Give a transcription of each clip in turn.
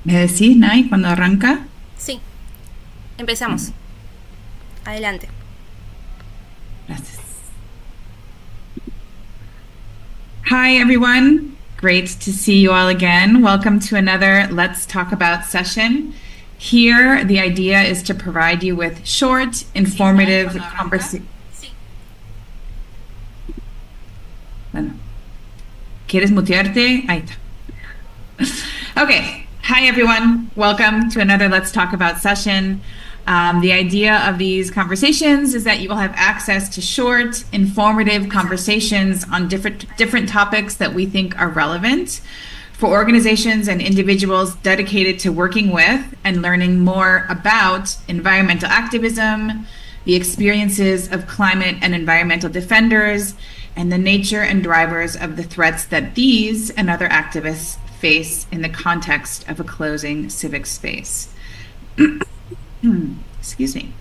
¿Me decís, Nay, cuando arranca? Sí, empezamos. Adelante. Gracias. Hi, everyone. Great to see you all again. Welcome to another Let's Talk About session. Here, the idea is to provide you with short, informative conversations. Bueno, ¿quieres mutearte? Ahí está. Okay. Hi, everyone. Welcome to another Let's Talk About session. The idea of these conversations is that you will have access to short, informative conversations on different topics that we think are relevant for organizations and individuals dedicated to working with and learning more about environmental activism, the experiences of climate and environmental defenders, and the nature and drivers of the threats that these and other activists face in the context of a closing civic space. Excuse me.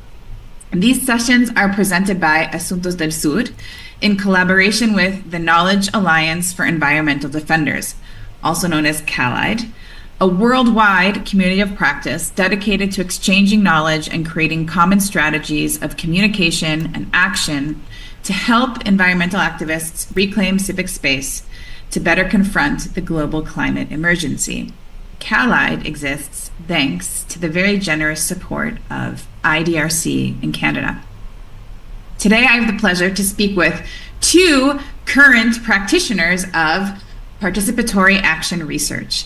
These sessions are presented by Asuntos del Sur in collaboration with the Knowledge Alliance for Environmental Defenders, also known as CALIDE, a worldwide community of practice dedicated to exchanging knowledge and creating common strategies of communication and action to help environmental activists reclaim civic space to better confront the global climate emergency. CALIDE exists thanks to the very generous support of IDRC in Canada. Today, I have the pleasure to speak with two current practitioners of participatory action research.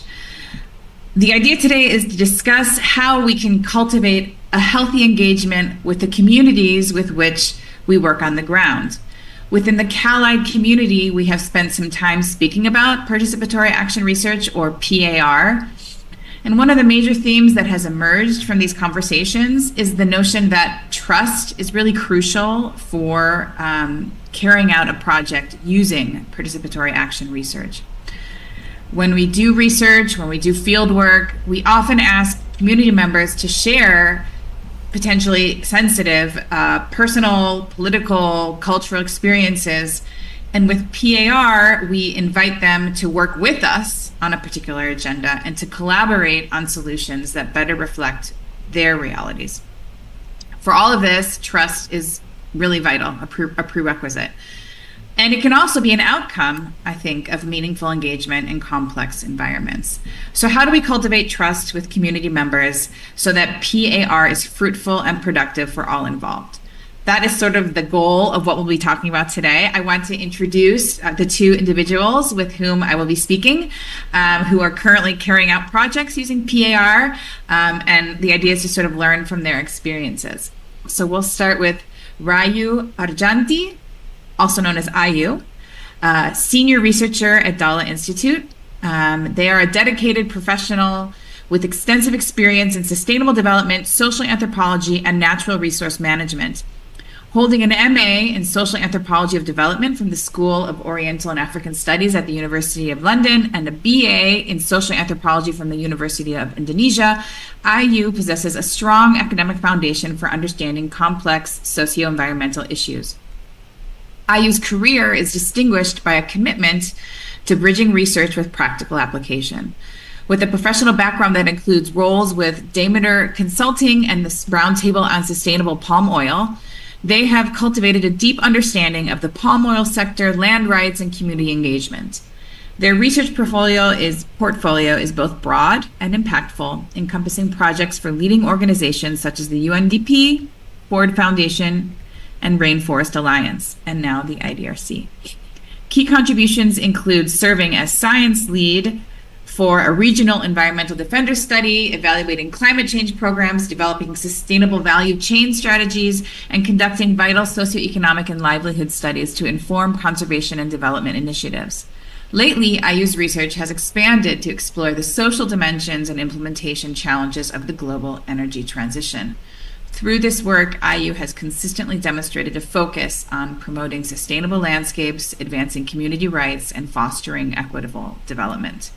The idea today is to discuss how we can cultivate a healthy engagement with the communities with which we work on the ground. Within the CALIDE community, we have spent some time speaking about participatory action research, or PAR. And one of the major themes that has emerged from these conversations is the notion that trust is really crucial for carrying out a project using participatory action research. When we do research, when we do field work, we often ask community members to share potentially sensitive personal, political, cultural experiences. And with PAR, we invite them to work with us on a particular agenda and to collaborate on solutions that better reflect their realities. For all of this, trust is really vital, a prerequisite. And it can also be an outcome, I think, of meaningful engagement in complex environments. So how do we cultivate trust with community members so that PAR is fruitful and productive for all involved? That is sort of the goal of what we'll be talking about today. I want to introduce the two individuals with whom I will be speaking, who are currently carrying out projects using PAR, and the idea is to sort of learn from their experiences. So we'll start with Rayu Arjanti, also known as Ayu, senior researcher at Dala Institute. They are a dedicated professional with extensive experience in sustainable development, social anthropology, and natural resource management. Holding an MA in Social Anthropology of Development from the School of Oriental and African Studies at the University of London and a BA in Social Anthropology from the University of Indonesia, IU possesses a strong academic foundation for understanding complex socio-environmental issues. IU's career is distinguished by a commitment to bridging research with practical application. With a professional background that includes roles with Demeter Consulting and the Roundtable on Sustainable Palm Oil, they have cultivated a deep understanding of the palm oil sector, land rights, and community engagement. Their research portfolio is both broad and impactful, encompassing projects for leading organizations such as the UNDP, Ford Foundation, and Rainforest Alliance, and now the IDRC. Key contributions include serving as science lead for a regional environmental defender study, evaluating climate change programs, developing sustainable value chain strategies, and conducting vital socioeconomic and livelihood studies to inform conservation and development initiatives. Lately, IU's research has expanded to explore the social dimensions and implementation challenges of the global energy transition. Through this work, IU has consistently demonstrated a focus on promoting sustainable landscapes, advancing community rights, and fostering equitable development.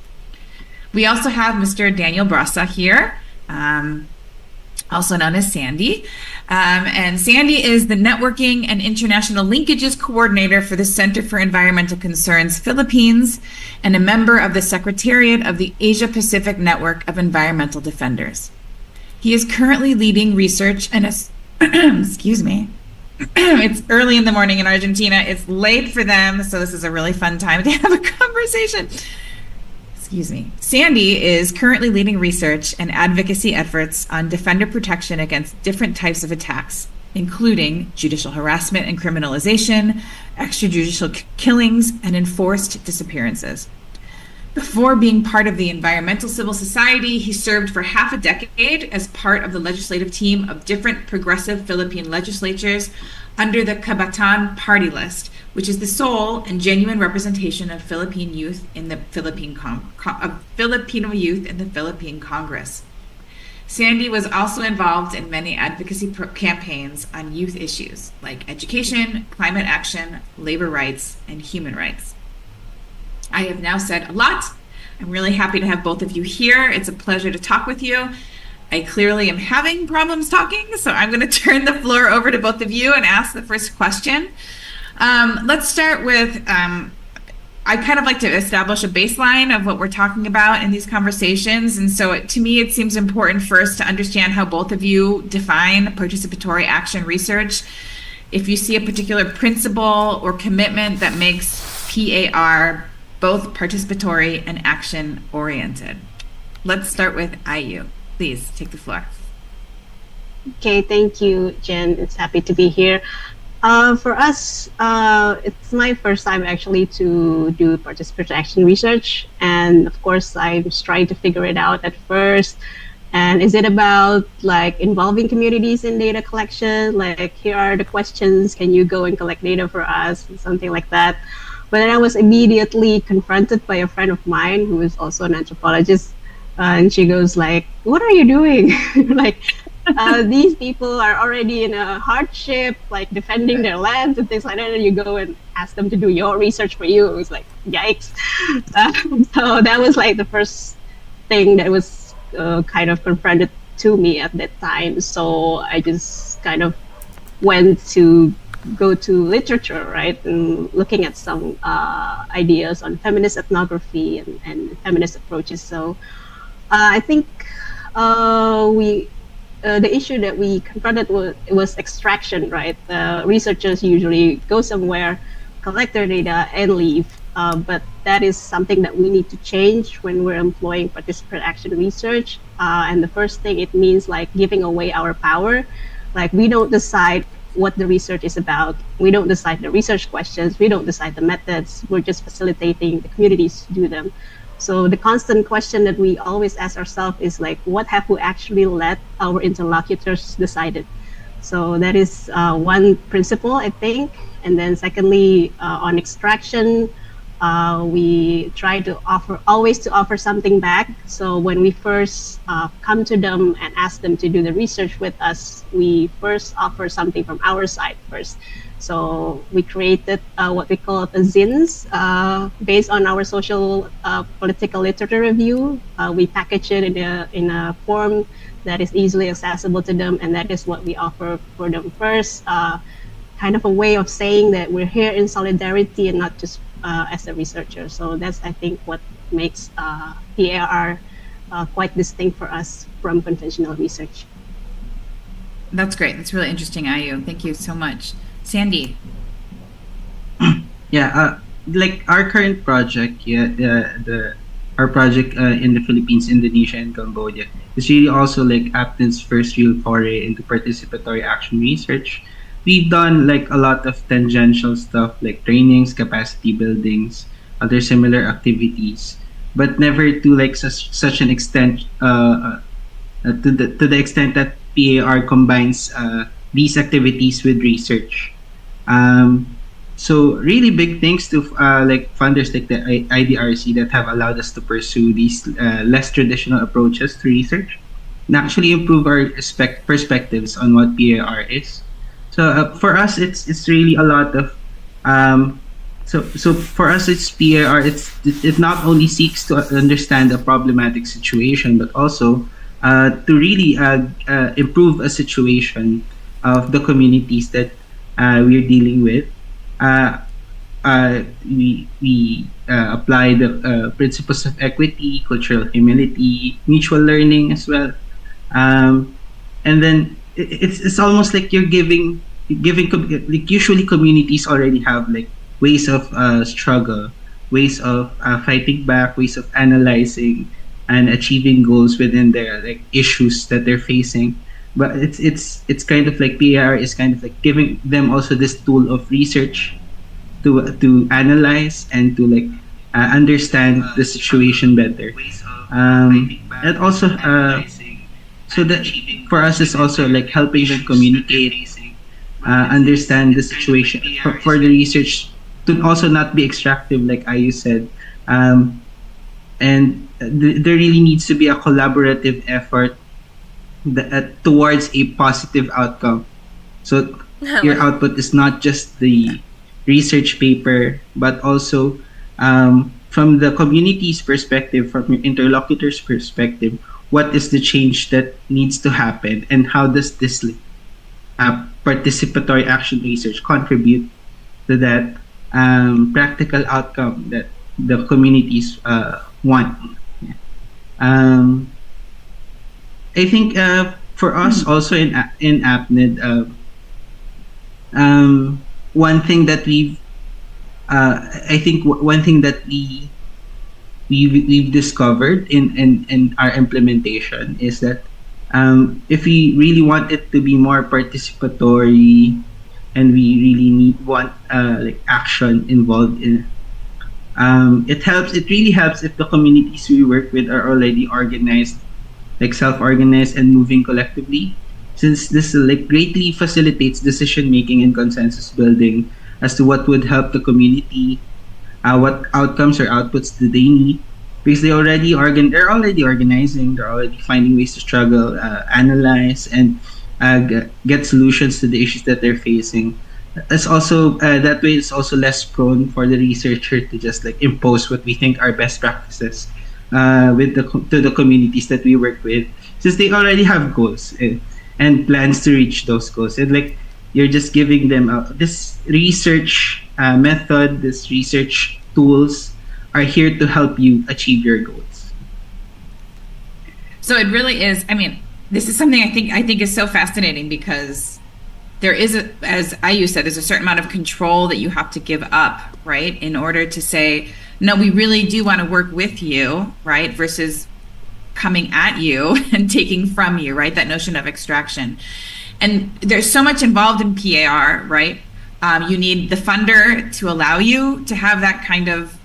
We also have Mr. Daniel Brasa here. also known as Sandy. And Sandy is the Networking and International Linkages Coordinator for the Center for Environmental Concerns Philippines and a member of the Secretariat of the Asia Pacific Network of Environmental Defenders. He is currently leading research and excuse me. It's early in the morning in Argentina. It's late for them, so this is a really fun time to have a conversation. Excuse me. Sandy is currently leading research and advocacy efforts on defender protection against different types of attacks, including judicial harassment and criminalization, extrajudicial killings, and enforced disappearances. Before being part of the environmental civil society, he served for half a decade as part of the legislative team of different progressive Philippine legislatures under the Kabatan Party List, which is the sole and genuine representation of Filipino youth in the Filipino youth in the Philippine Congress. Sandy was also involved in many advocacy campaigns on youth issues like education, climate action, labor rights, and human rights. I have now said a lot. I'm really happy to have both of you here. It's a pleasure to talk with you. I clearly am having problems talking, so I'm going to turn the floor over to both of you and ask the first question. Let's start with, I kind of like to establish a baseline of what we're talking about in these conversations. And so to me, it seems important first to understand how both of you define participatory action research. If you see a particular principle or commitment that makes PAR both participatory and action oriented. Let's start with IU. Please take the floor. Okay, thank you, Jen. It's happy to be here. For us, it's my first time actually to do participatory action research. And of course, I was trying to figure it out at first. And is it about like involving communities in data collection? Like, here are the questions, can you go and collect data for us? Something like that. But then I was immediately confronted by a friend of mine who is also an anthropologist. And she goes like, what are you doing? Like, these people are already in a hardship, like defending their lands and things like that. And you go and ask them to do your research for you. It was like, yikes. So that was like the first thing that was kind of confronted to me at that time. So I just kind of went to go to literature, right, and looking at some ideas on feminist ethnography and feminist approaches. So I think the issue that we confronted was extraction, right? Researchers usually go somewhere, collect their data, and leave. But that is something that we need to change when we're employing participatory action research. And the first thing, it means like giving away our power. Like, we don't decide what the research is about. We don't decide the research questions. We don't decide the methods. We're just facilitating the communities to do them. So the constant question that we always ask ourselves is like, what have we actually let our interlocutors decided? So that is one principle, I think. And then secondly, on extraction, we try to always offer something back. So when we first come to them and ask them to do the research with us, we first offer something from our side first. So we created what we call the zines based on our social political literature review. We package it in a form that is easily accessible to them, and that is what we offer for them first. Kind of a way of saying that we're here in solidarity and not just as a researcher. So that's, I think, what makes PAR quite distinct for us from conventional research. That's great. That's really interesting, Ayu. Thank you so much. Sandy. Yeah, like our current project, our project in the Philippines, Indonesia, and Cambodia is really also like Apten's first real foray into participatory action research. We've done like a lot of tangential stuff like trainings, capacity buildings, other similar activities, but never to like such an extent to the extent that PAR combines these activities with research. So really big thanks to like funders like the IDRC that have allowed us to pursue these less traditional approaches to research and actually improve our perspectives on what PAR is. So for us, it's really a lot of so for us, it's PAR. It not only seeks to understand a problematic situation, but also to really improve a situation of the communities that we're dealing with. Uh, we apply the principles of equity, cultural humility, mutual learning as well. Um, and then it's almost like you're like usually communities already have like ways of struggle, ways of fighting back, ways of analyzing and achieving goals within their like issues that they're facing. But it's kind of like PAR is kind of like giving them also this tool of research to analyze and to like understand the situation better. And also so that for us is also like helping them communicate, understand the situation for the research to also not be extractive, like Ayu said. And there really needs to be a collaborative effort towards a positive outcome. So your Bueno, output is not just the research paper, but also from the community's perspective, from your interlocutor's perspective, what is the change that needs to happen, and how does this participatory action research contribute to that practical outcome that the communities want. Yeah. Um, I think for us also in AppNet, one thing that I think one thing that we've discovered in our implementation is that if we really want it to be more participatory and we really want like action involved in it really helps if the communities we work with are already organized, like self-organized and moving collectively, since this like greatly facilitates decision making and consensus building as to what would help the community, what outcomes or outputs do they need, because they're already organizing, they're already finding ways to struggle, analyze, and get solutions to the issues that they're facing. It's also that way it's also less prone for the researcher to just like impose what we think are best practices with to the communities that we work with, since they already have goals and plans to reach those goals, and like you're just giving them this research method, this research tools are here to help you achieve your goals. So it really is. I mean, this is something I think is so fascinating because there is, as Ayu said, there's a certain amount of control that you have to give up, right, in order to say, no, we really do want to work with you, right, versus coming at you and taking from you, right, that notion of extraction. And there's so much involved in PAR, right? You need the funder to allow you to have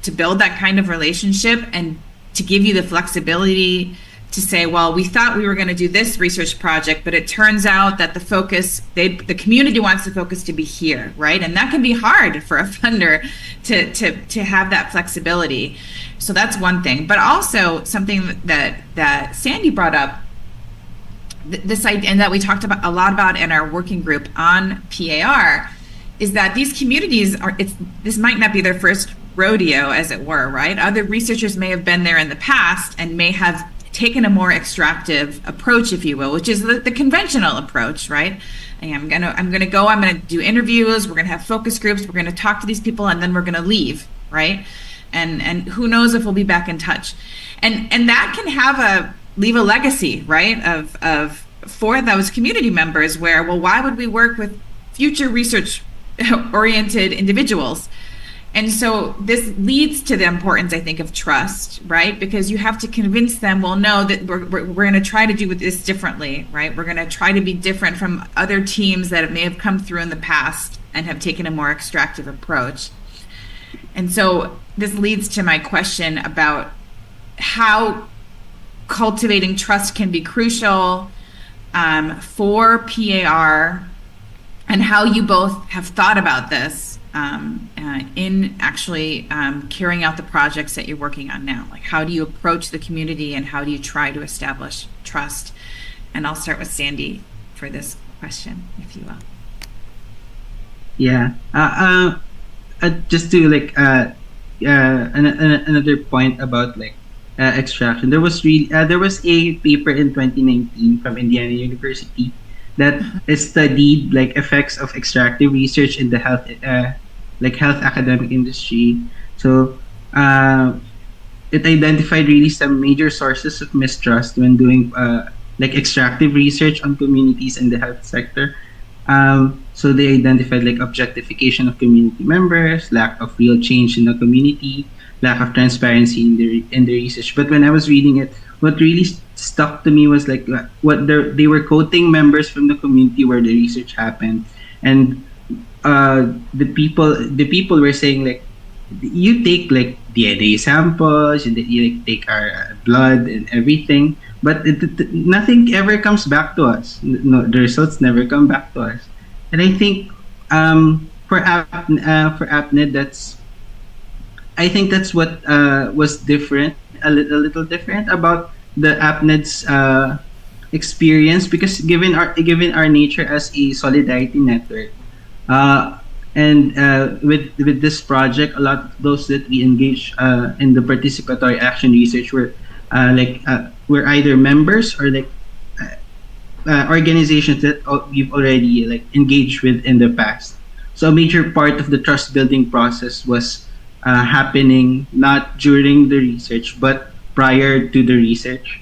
to build that kind of relationship and to give you the flexibility to say, well, we thought we were going to do this research project, but it turns out that the community wants the focus to be here, right? And that can be hard for a funder to have that flexibility. So that's one thing. But also something that Sandy brought up, this idea, and that we talked about a lot about in our working group on PAR, is that these communities this might not be their first rodeo, as it were, right? Other researchers may have been there in the past and may have taken a more extractive approach, if you will, which is the conventional approach, right? I'm gonna do interviews, we're gonna have focus groups, we're gonna talk to these people, and then we're gonna leave, right? And who knows if we'll be back in touch. And that can leave a legacy, right, of for those community members where, well, why would we work with future research oriented individuals? And so this leads to the importance, I think, of trust, right? Because you have to convince them, well, no, that we're going to try to do this differently, right? We're going to try to be different from other teams that may have come through in the past and have taken a more extractive approach. And so this leads to my question about how cultivating trust can be crucial for PAR, and how you both have thought about this in actually carrying out the projects that you're working on now. Like, how do you approach the community and how do you try to establish trust? And I'll start with Sandy for this question, if you will. Yeah. Just to like another point about like extraction. There was a paper in 2019 from Indiana University that studied like effects of extractive research in the health academic industry. So it identified really some major sources of mistrust when doing like extractive research on communities in the health sector. So they identified like objectification of community members, lack of real change in the community, lack of transparency in the research. But when I was reading it, what really stuck to me was like they were quoting members from the community where the research happened, and the people were saying like you take like DNA samples, you like take our blood and everything, but nothing ever comes back to us. No, the results never come back to us. And I think for AppNet, I think that's what was different, a little different about the AppNet's experience, because given our nature as a solidarity network, uh, and with this project, a lot of those that we engage in the participatory action research were either members or like organizations that we've already like engaged with in the past. So a major part of the trust building process was happening not during the research but prior to the research,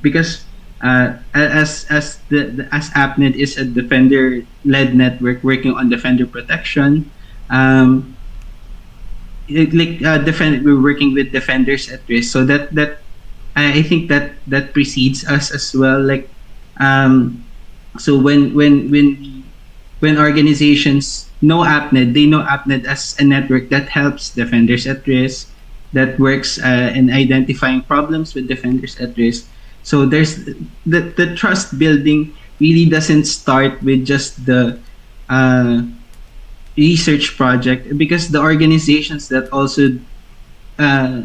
because as AppNet is a defender-led network working on defender protection, um, we're working with defenders at risk. So that I think that precedes us as well. Like, um, so when organizations know AppNet, they know AppNet as a network that helps defenders at risk, that works in identifying problems with defenders at risk. So the trust building really doesn't start with just the uh, research project, because the organizations that also uh,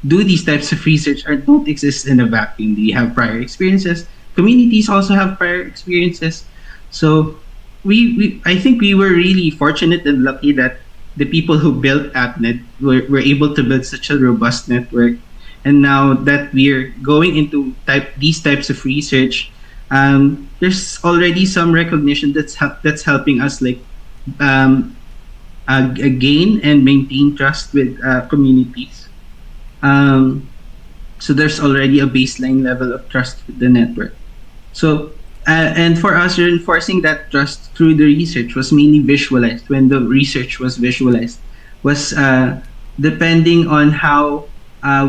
do these types of research don't exist in a vacuum. They have prior experiences. Communities also have prior experiences. So I think we were really fortunate and lucky that the people who built AppNet were able to build such a robust network. And now that we're going into these types of research, there's already some recognition that's helping us like um, gain and maintain trust with communities. Um, so there's already a baseline level of trust with the network. So, and for us, reinforcing that trust through the research was mainly visualized. When the research was visualized, was depending on how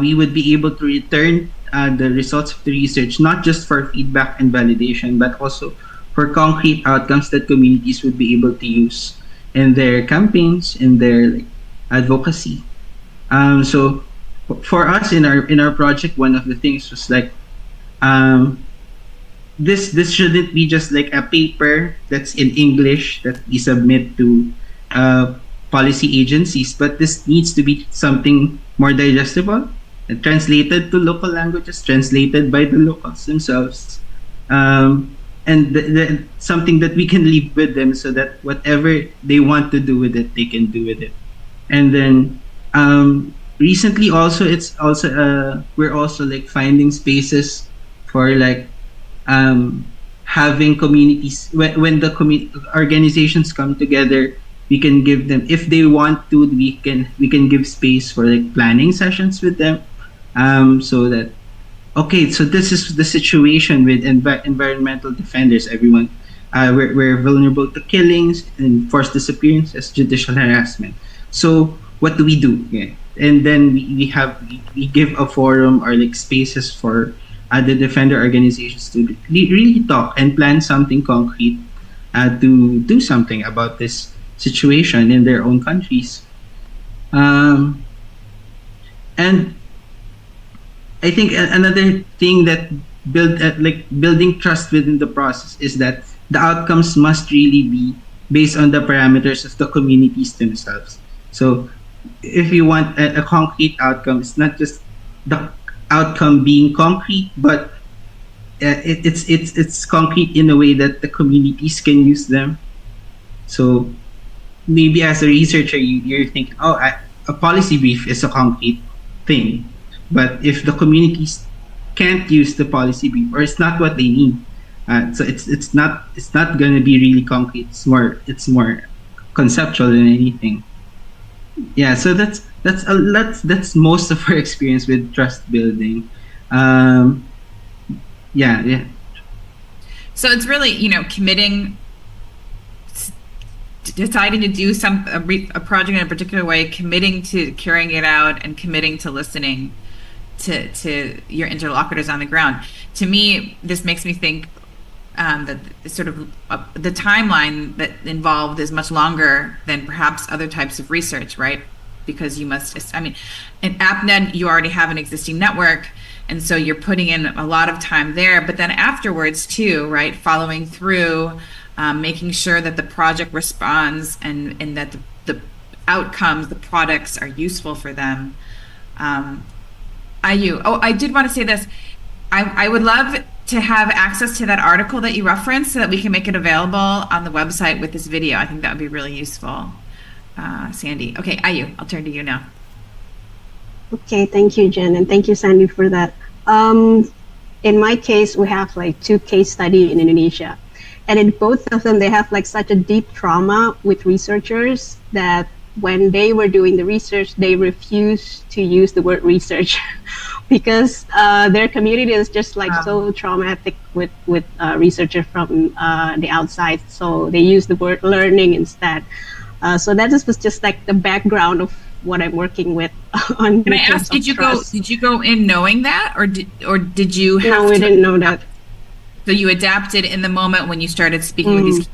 we would be able to return the results of the research, not just for feedback and validation, but also for concrete outcomes that communities would be able to use in their campaigns, in their like, advocacy. So for us in our project, one of the things was like um, this shouldn't be just like a paper that's in English that we submit to policy agencies, but this needs to be something more digestible, translated to local languages, translated by the locals themselves, and something that we can leave with them so that whatever they want to do with it, they can do with it. And then recently also it's also we're also like finding spaces for like um, having communities when the organizations come together, we can give them, if they want to, we can give space for like planning sessions with them, so that okay, so this is the situation with environmental defenders. Everyone, we're vulnerable to killings and forced disappearances, judicial harassment. So what do we do? Yeah. And then we give a forum or like spaces for the defender organizations to really talk and plan something concrete to do something about this situation in their own countries. Um, and I think another thing that building trust within the process is that the outcomes must really be based on the parameters of the communities themselves. So if you want a concrete outcome, it's not just the outcome being concrete, but it's concrete in a way that the communities can use them. So maybe as a researcher, you're thinking, oh, a policy brief is a concrete thing, But if the communities can't use the policy brief or it's not what they need, so it's not going to be really concrete. It's more conceptual than anything. Yeah, so that's most of our experience with trust building. Um, yeah. So it's really, committing, deciding to do a project in a particular way, committing to carrying it out, and committing to listening to your interlocutors on the ground. To me, this makes me think that sort of the timeline that involved is much longer than perhaps other types of research, right? Because you must, I mean, in AppNet, you already have an existing network, and so you're putting in a lot of time there. But then afterwards, too, right? Following through, making sure that the project responds and that the outcomes, the products are useful for them. I did want to say this. I would love to have access to that article that you referenced so that we can make it available on the website with this video. I think that would be really useful, Sandy. Okay, Ayu, I'll turn to you now. Okay, thank you, Jen, and thank you, Sandy, for that. In my case, we have like 2 case studies in Indonesia. And in both of them, they have like such a deep trauma with researchers that when they were doing the research, they refused to use the word research because their community is just like so traumatic with researchers from the outside. So they use the word learning instead. So that was just like the background of what I'm working with. On Can I ask, did you go in knowing that, or did you have No, we didn't know that. So you adapted in the moment when you started speaking with these.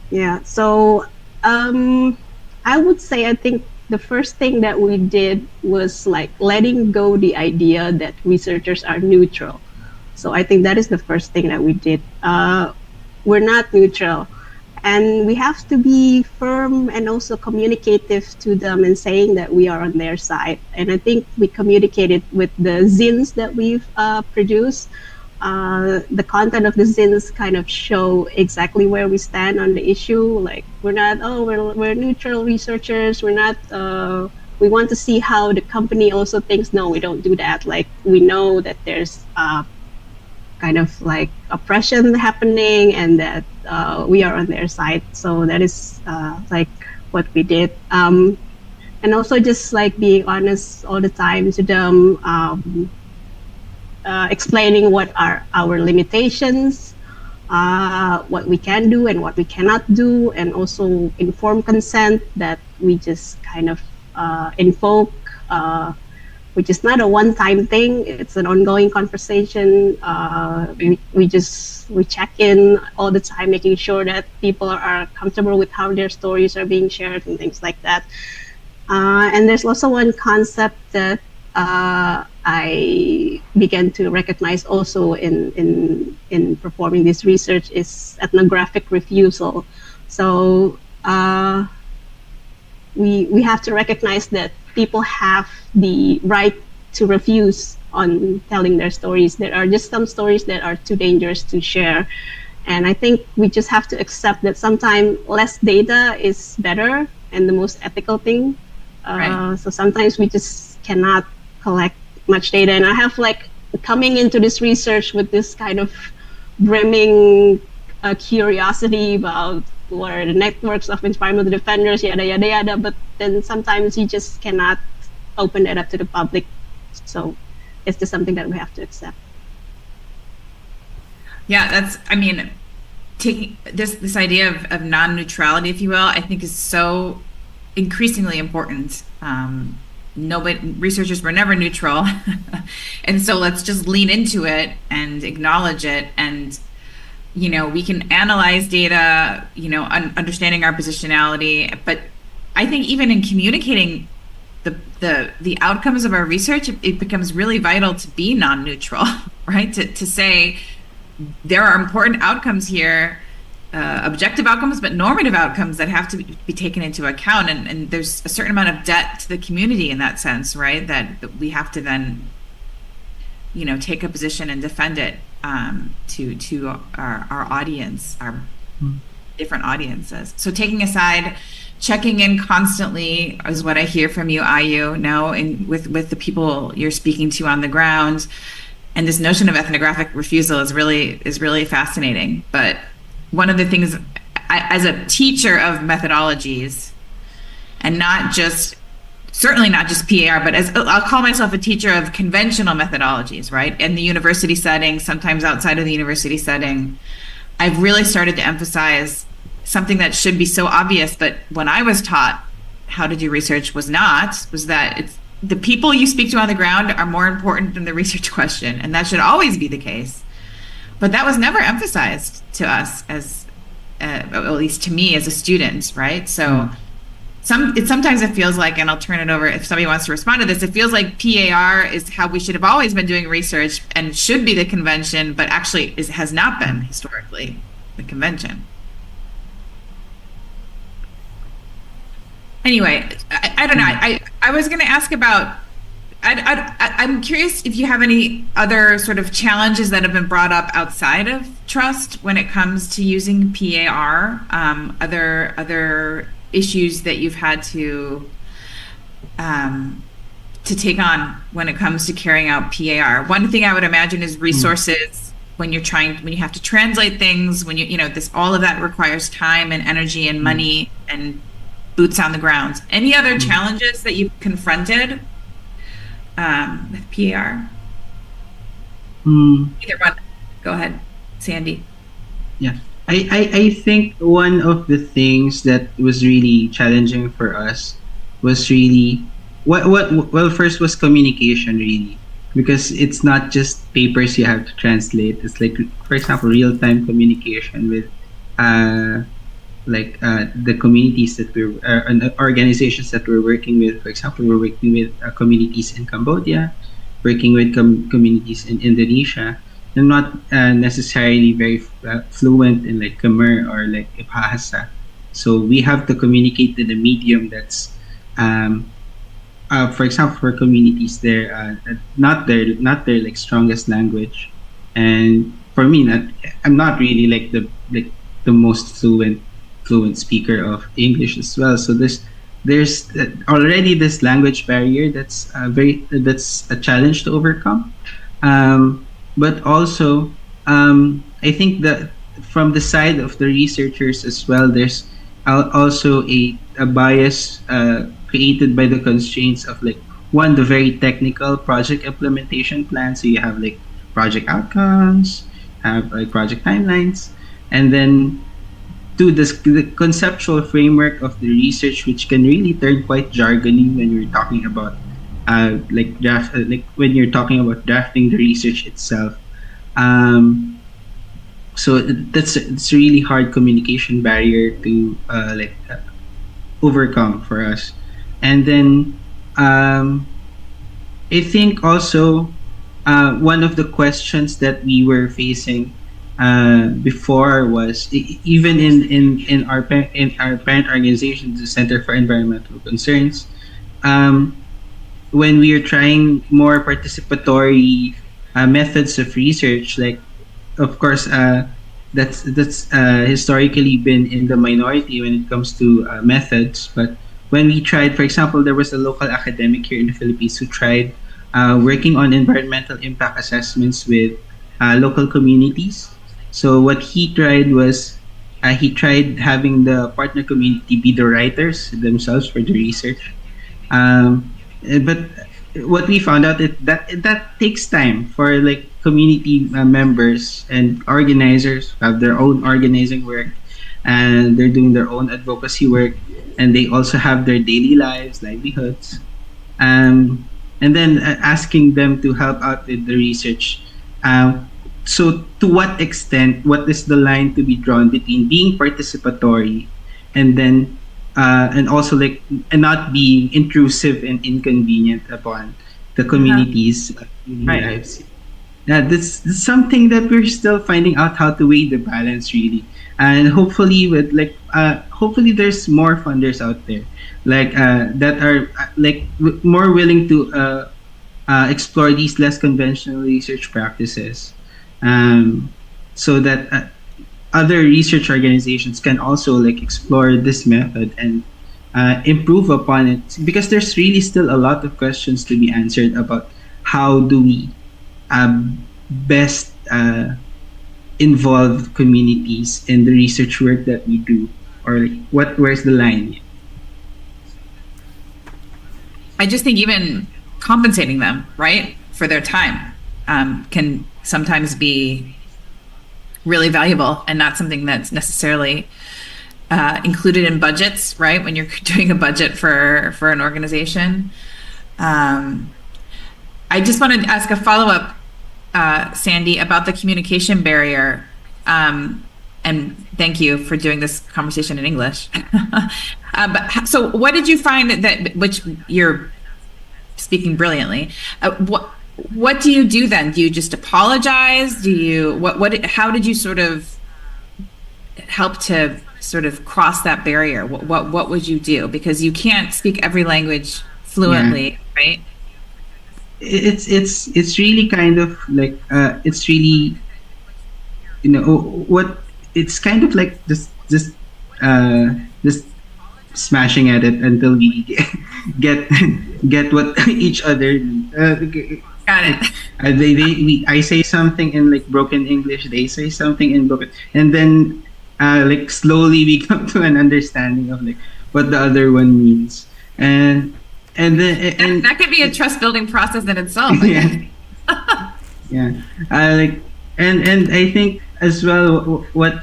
Yeah. So I would say I think the first thing that we did was like letting go the idea that researchers are neutral. So I think that is the first thing that we did. We're not neutral. And we have to be firm and also communicative to them and saying that we are on their side. And I think we communicated with the zines that we've produced. The content of the zines kind of show exactly where we stand on the issue. Like we're not, we're neutral researchers. We're not. We want to see how the company also thinks. No, we don't do that. Like we know that there's kind of like oppression happening, and that we are on their side. So that is like what we did. And also just like being honest all the time to them. Explaining what are our limitations, what we can do and what we cannot do, and also informed consent that we just kind of invoke, which is not a one-time thing. It's an ongoing conversation. We check in all the time, making sure that people are comfortable with how their stories are being shared and things like that. And there's also one concept that I began to recognize also in performing this research is ethnographic refusal. So we have to recognize that people have the right to refuse on telling their stories. There are just some stories that are too dangerous to share. And I think we just have to accept that sometimes less data is better and the most ethical thing. Right. So sometimes we just cannot collect much data. And I have like coming into this research with this kind of brimming curiosity about what are the networks of environmental defenders, yada, yada, yada. But then sometimes you just cannot open that up to the public. So it's just something that we have to accept. Yeah, taking this idea of non-neutrality, if you will, I think is so increasingly important. Researchers were never neutral. And so let's just lean into it and acknowledge it. And, we can analyze data, understanding our positionality. But I think even in communicating the outcomes of our research, it becomes really vital to be non-neutral, right? To say there are important outcomes here, objective outcomes, but normative outcomes that have to be taken into account. And there's a certain amount of debt to the community in that sense, right? That we have to then, take a position and defend it to our audience, our different audiences. So taking aside checking in constantly is what I hear from you, Ayu, now with the people you're speaking to on the ground. And this notion of ethnographic refusal is really fascinating. But one of the things, as a teacher of methodologies, and not just certainly not just PAR, but as I'll call myself a teacher of conventional methodologies, right? In the university setting, sometimes outside of the university setting, I've really started to emphasize something that should be so obvious, but when I was taught how to do research was that it's the people you speak to on the ground are more important than the research question, and that should always be the case. But that was never emphasized to us as, at least to me as a student, right? So sometimes it feels like, and I'll turn it over if somebody wants to respond to this, it feels like PAR is how we should have always been doing research and should be the convention, but actually has not been historically the convention. Anyway, I don't know. I was going to ask about, I'm curious if you have any other sort of challenges that have been brought up outside of trust when it comes to using PAR, other issues that you've had to take on when it comes to carrying out PAR. One thing I would imagine is resources when you have to translate things, when all of that requires time and energy and money and boots on the ground. Any other challenges that you've confronted with PAR? Either one. Go ahead, Sandy. Yeah. I think one of the things that was really challenging for us was really well, first was communication, really, because it's not just papers you have to translate. It's like, for example, real-time communication with the communities that we're and organizations that we're working with. For example, we're working with communities in Cambodia, working with communities in Indonesia. They're not necessarily very fluent in like Khmer or like Bahasa, so we have to communicate in a medium that's, for example, for communities there, not their like strongest language, and for me, I'm not really like the most fluent speaker of English as well. So there's already this language barrier that's a challenge to overcome. But also, I think that from the side of the researchers as well, there's also a bias created by the constraints of like, one, the very technical project implementation plan. So you have like project outcomes, have like project timelines, and then two, the conceptual framework of the research, which can really turn quite jargony when you're talking about when you're talking about drafting the research itself. So it's a really hard communication barrier to overcome for us. And then I think also one of the questions that we were facing before was, even in our parent organization, the Center for Environmental Concerns, when we are trying more participatory methods of research, like, of course, that's historically been in the minority when it comes to methods. But when we tried, for example, there was a local academic here in the Philippines who tried working on environmental impact assessments with local communities. So what he tried was, he tried having the partner community be the writers themselves for the research. But what we found out that takes time for like community members and organizers who have their own organizing work, and they're doing their own advocacy work, and they also have their daily livelihoods, and then asking them to help out with the research. So to what extent, what is the line to be drawn between being participatory and then and also like and not being intrusive and inconvenient upon the community's lives? Yeah, that's something that we're still finding out how to weigh the balance, really. And hopefully hopefully there's more funders out there that are more willing to explore these less conventional research practices, so that other research organizations can also like explore this method and improve upon it, because there's really still a lot of questions to be answered about how do we best involve communities in the research work that we do, or like, where's the line. I just think even compensating them, right, for their time can sometimes be really valuable and not something that's necessarily included in budgets, right? When you're doing a budget for an organization. I just wanted to ask a follow-up, Sandy, about the communication barrier. And thank you for doing this conversation in English. So what did you find which you're speaking brilliantly, what do you do then? Do you just apologize? Do you, how did you sort of help to sort of cross that barrier? What would you do? Because you can't speak every language fluently, right? It's really kind of like, it's really, what, it's kind of like just smashing at it until we get what each other Got it. I say something in like broken English, they say something in broken, and then like slowly we come to an understanding of like what the other one means, and then that could be a trust building process in itself. Yeah. Yeah. Like, and I think as well what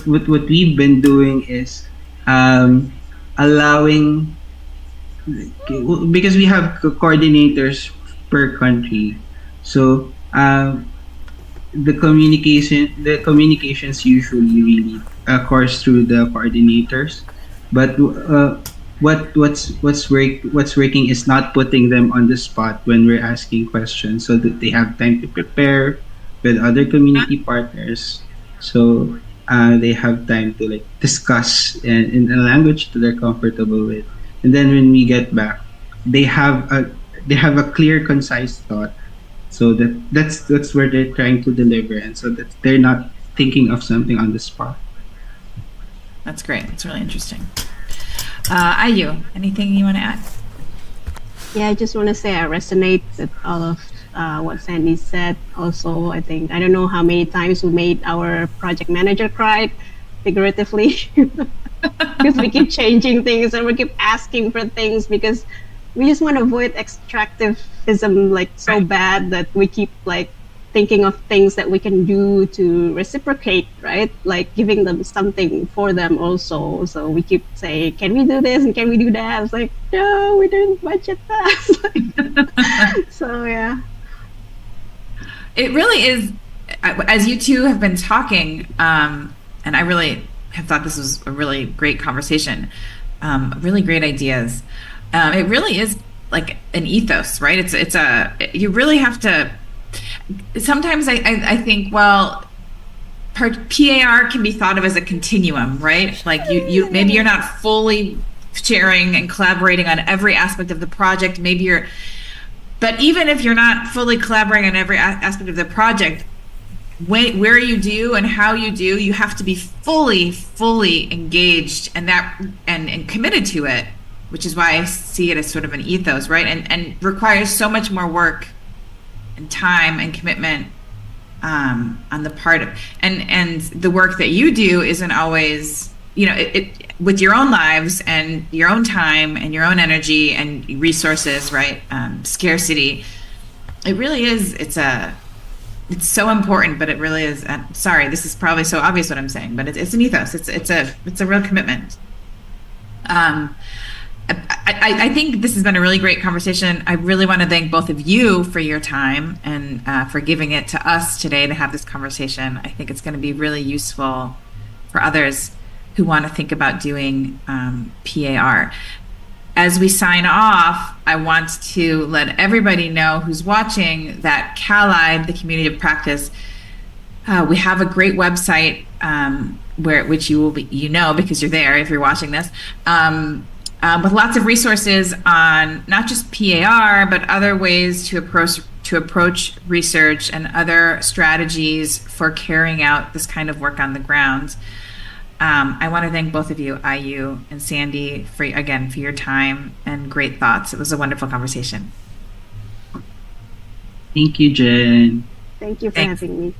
we've been doing is allowing, because we have coordinators per country, so the communications usually really course through the coordinators, but what's working is not putting them on the spot when we're asking questions, so that they have time to prepare with other community partners, so they have time to like discuss in a language that they're comfortable with, and then when we get back, they have a clear, concise thought, so that's where they're trying to deliver, and so that they're not thinking of something on the spot. That's great. That's really interesting. Ayu, anything you want to add? Yeah, I just want to say I resonate with all of what Sandy said. Also, I don't know how many times we made our project manager cry, figuratively, because we keep changing things and we keep asking for things because we just want to avoid extractivism like so bad that we keep like thinking of things that we can do to reciprocate, right? Like giving them something for them also. So we keep saying, can we do this and can we do that? It's like, no, we didn't budget that. So yeah. It really is, as you two have been talking, and I really have thought this was a really great conversation, really great ideas. It really is like an ethos, right? You really have to. Sometimes I think, well, PAR can be thought of as a continuum, right? Like you maybe you're not fully sharing and collaborating on every aspect of the project. But even if you're not fully collaborating on every aspect of the project, where you do and how you do, you have to be fully engaged and committed to it, which is why I see it as sort of an ethos, right? And requires so much more work and time and commitment on the part of, and the work that you do isn't always, it with your own lives and your own time and your own energy and resources, right? Scarcity. It really is. It's so important, but it really is. Sorry, this is probably so obvious what I'm saying, but it's an ethos. It's a real commitment. I think this has been a really great conversation. I really want to thank both of you for your time and for giving it to us today to have this conversation. I think it's going to be really useful for others who want to think about doing PAR. As we sign off, I want to let everybody know who's watching that CalAID, the community of practice, we have a great website which you will be, because you're there if you're watching this. With lots of resources on not just PAR, but other ways to approach research and other strategies for carrying out this kind of work on the ground. I want to thank both of you, IU and Sandy, for again for your time and great thoughts. It was a wonderful conversation. Thank you, Jen. Thank you for Thanks. having me.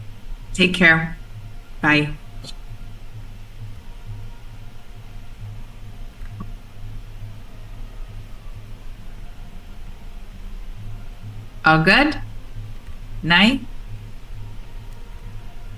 Take care. Bye. All good? Night?